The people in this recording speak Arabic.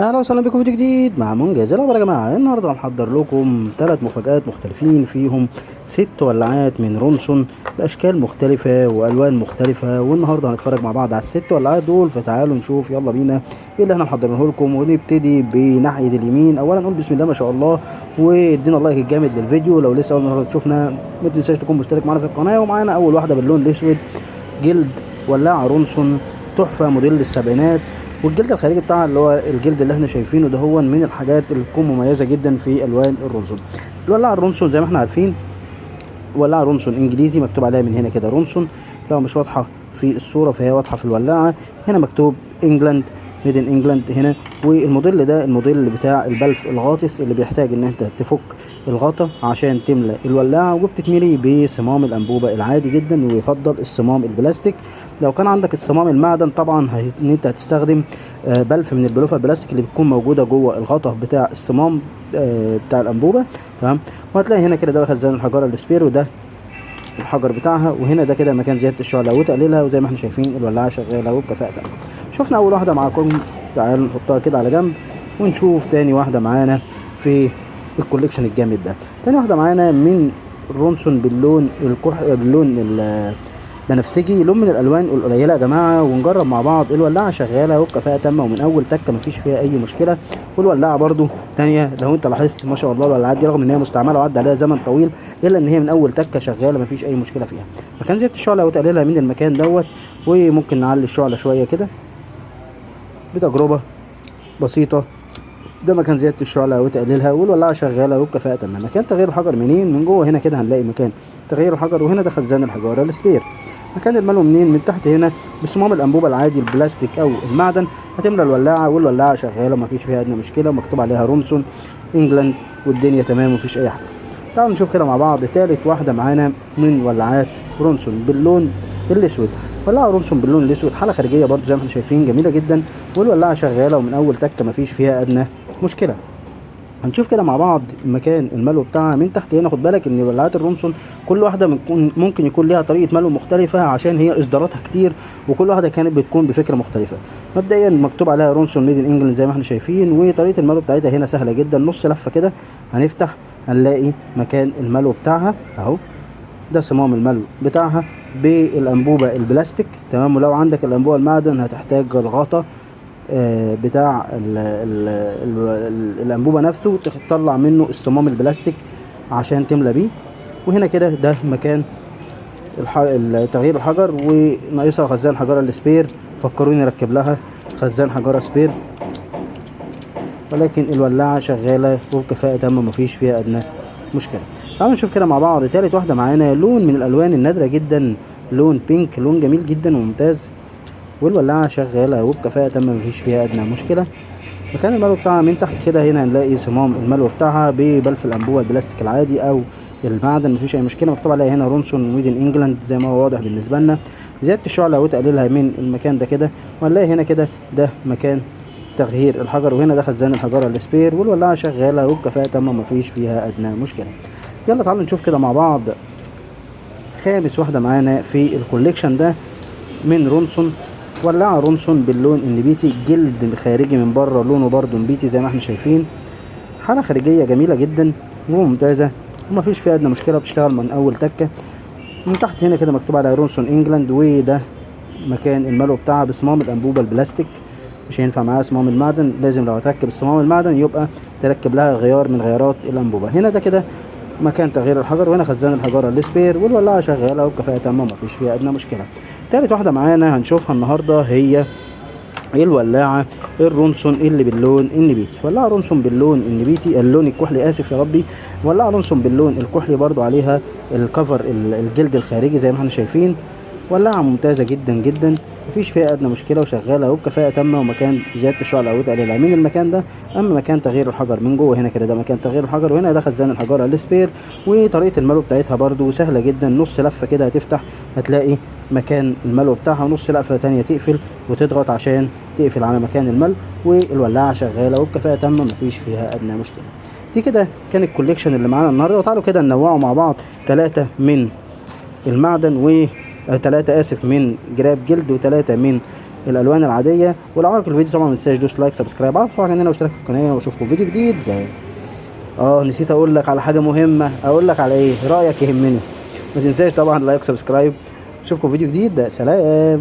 اهلا وسهلا بكم في فيديو جديد مع منجز. يلا يا جماعه، النهارده محضر لكم 3 مفاجآت مختلفين، فيهم 6 ولاعات من رونسون باشكال مختلفه والوان مختلفه، والنهارده هنتفرج مع بعض على ال6 ولاعات دول. فتعالوا نشوف، يلا بينا ايه اللي احنا محضرينه لكم. ونبتدي بناحيه اليمين. اولا نقول بسم الله ما شاء الله، وادينا اللايك الجامد للفيديو. لو لسه اول مره تشوفنا ما تنساش تكون مشترك معانا في القناه. ومعانا اول واحده باللون الاسود، جلد ولاعه رونسون تحفه موديل السبعينات، والجلد الخارجي بتاعها اللي هو الجلد اللي احنا شايفينه ده هو من الحاجات اللي بتكون مميزه جدا في الوان الرونسون. الولاعه الرونسون زي ما احنا عارفين ولاعه رونسون انجليزي، مكتوب عليها من هنا كده رونسون. لو مش واضحه في الصوره فهي واضحه في الولاعه. هنا مكتوب انجلاند، ميد ان انجلاند هنا. والموديل ده الموديل بتاع البلف الغاطس اللي بيحتاج ان انت تفك الغطا عشان تملى الولاعه، وبتتملي بصمام الانبوبه العادي جدا، ويفضل الصمام البلاستيك. لو كان عندك الصمام المعدن طبعا ان انت هتستخدم بلف من البلوفه البلاستيك اللي بتكون موجوده جوه الغطا بتاع الصمام بتاع الانبوبه. تمام. وهتلاقي هنا كده ده خزان الحجاره السبير، وده الحجر بتاعها. وهنا ده كده مكان زياده الشعله وتقليلها. وزي ما احنا شايفين الولاعه شغاله وبكفاءه تمام. شفنا اول واحده معاكم، تعالوا نحطها كده على جنب ونشوف تاني واحده معانا في الكوليكشن الجامد ده. تاني واحده معانا من رونسون باللون باللون بنفسجي، لون من الالوان القليله يا جماعه. ونجرب مع بعض. الولاعه شغاله وبكفاءه تامه، ومن اول تكه مفيش فيها اي مشكله. والولاعه برده تانية، لو انت لاحظت ما شاء الله الولاعات دي رغم ان هي مستعمله وعدى عليها زمن طويل، الا ان هي من اول تكه شغاله مفيش اي مشكله فيها. مكان زياده الشعله وتقليلها من المكان دوت. وممكن نعلي الشعله شويه كده بتجربه بسيطه. ده مكان زياده الشعله وتقليلها، والولاعه شغاله وبكفاءه تامه. مكان تغيير الحجر منين؟ من جوه هنا كده هنلاقي مكان تغيير الحجر، وهنا ده خزان الحجاره السبير. مكان الملو منين؟ من تحت هنا بصمام الانبوبه العادي البلاستيك او المعدن. هتملى الولاعه، والولاعه شغاله مفيش فيها ادنى مشكله، ومكتوب عليها رونسون انجلاند، والدنيا تمام مفيش اي حاجه. تعالوا نشوف كده مع بعض تالت واحده معانا من ولاعات رونسون باللون الاسود. ولاعه رونسون باللون الاسود، حاله خارجيه برضو زي ما احنا شايفين جميله جدا، والولاعه شغاله ومن اول تكه مفيش فيها ادنى مشكله. هنشوف كده مع بعض مكان الملو بتاعها من تحت هنا. خد بالك ان ولاعات الرونسون كل واحده ممكن يكون ليها طريقه ملو مختلفه، عشان هي اصداراتها كتير، وكل واحده كانت بتكون بفكره مختلفه. مبدئيا مكتوب عليها رونسون ميد ان انجلاند زي ما احنا شايفين، وطريقه الملو بتاعتها هنا سهله جدا. نص لفه كده هنفتح هنلاقي مكان الملو بتاعها اهو. ده صمام الملو بتاعها بالانبوبه البلاستيك. تمام. ولو عندك الانبوبه المعدن هتحتاج الغطا بتاع الانبوبه نفسه، تطلع منه الصمام البلاستيك عشان تملى بيه. وهنا كده ده مكان تغيير الحجر، وناقصها خزان حجاره السبير. فكروني اركب لها خزان حجاره سبير، ولكن الولاعه شغاله وبكفاءه تامه مفيش فيها ادنى مشكله. تعالوا نشوف كده مع بعض تالت واحده معانا، لون من الالوان النادره جدا، لون بينك، لون جميل جدا وممتاز. والولاعه شغاله وبكفاءه تامه مفيش فيها ادنى مشكله. مكان الملو بتاعها من تحت كده هنا هنلاقي صمام الملو بتاعها ببلف الانبوبه البلاستيك العادي او المعدن مفيش اي مشكله. مكتوب عليها هنا رونسون ميد ان انجلاند زي ما هو واضح بالنسبه لنا. زياده الشعله وتقليلها من المكان ده كده. وهنلاقي هنا كده ده مكان تغيير الحجر، وهنا ده خزان الحجاره السبير. والولاعه شغاله وبكفاءه تامه مفيش فيها ادنى مشكله. يلا تعالوا نشوف كده مع بعض خامس واحده معانا في الكوليكشن ده من رونسون. ولاعه رونسون باللون النبيتي، جلد خارجي من بره لونه برضو نبيتي زي ما احنا شايفين. حاله خارجيه جميله جدا وممتازه ومفيش فيها ادنى مشكله، بتشتغل من اول تكه. من تحت هنا كده مكتوب على رونسون انجلاند، وده مكان الملو بتاعها بصمام الانبوبه البلاستيك. مش هينفع معاها صمام المعدن، لازم لو هتركب الصمام المعدن يبقى تركب لها غيار من غيارات الانبوبه. هنا ده كده مكان تغيير الحجر، وهنا خزان الحجاره السبير. والولاعه شغاله وبكفاءه تامه مفيش فيها ادنى مشكله. تالت واحده معانا هنشوفها النهارده هي الولاعه الرونسون اللي باللون النبيتي. ولاعه رونسون باللون النبيتي، اللون الكحلي اسف يا ربي. ولاعه رونسون باللون الكحلي برضو عليها الكفر الجلد الخارجي زي ما احنا شايفين. ولاعه ممتازه جدا جدا مفيش فيها ادنى مشكله، وشغاله وبكفاءه تامه. ومكان زياده الشعله او تقليلها من المكان ده. اما مكان تغيير الحجر من جوه هنا كده ده مكان تغيير الحجر، وهنا ده خزان الحجاره السبير. وطريقه الملو بتاعتها برضو سهله جدا. نص لفه كده هتفتح هتلاقي مكان الملو بتاعها، ونص لفه تانية تقفل وتضغط عشان تقفل على مكان الملو. والولاعه شغاله وبكفاءه تامه مفيش فيها ادنى مشكله. دي كده كان الكوليكشن اللي معانا النهارده. وتعالوا كده ننوعه مع بعض، 3 من المعدن 3 اسف من جراب جلد، و3 من الالوان العاديه. ولو عجبك الفيديو طبعا ما تنساش دوس لايك سبسكرايب على صفحه عننا واشترك في القناه، واشوفكم فيديو جديد. نسيت اقول لك على حاجه مهمه. اقول لك على ايه؟ رايك يهمني. ما تنساش طبعا لايك سبسكرايب. اشوفكم فيديو جديد. سلام.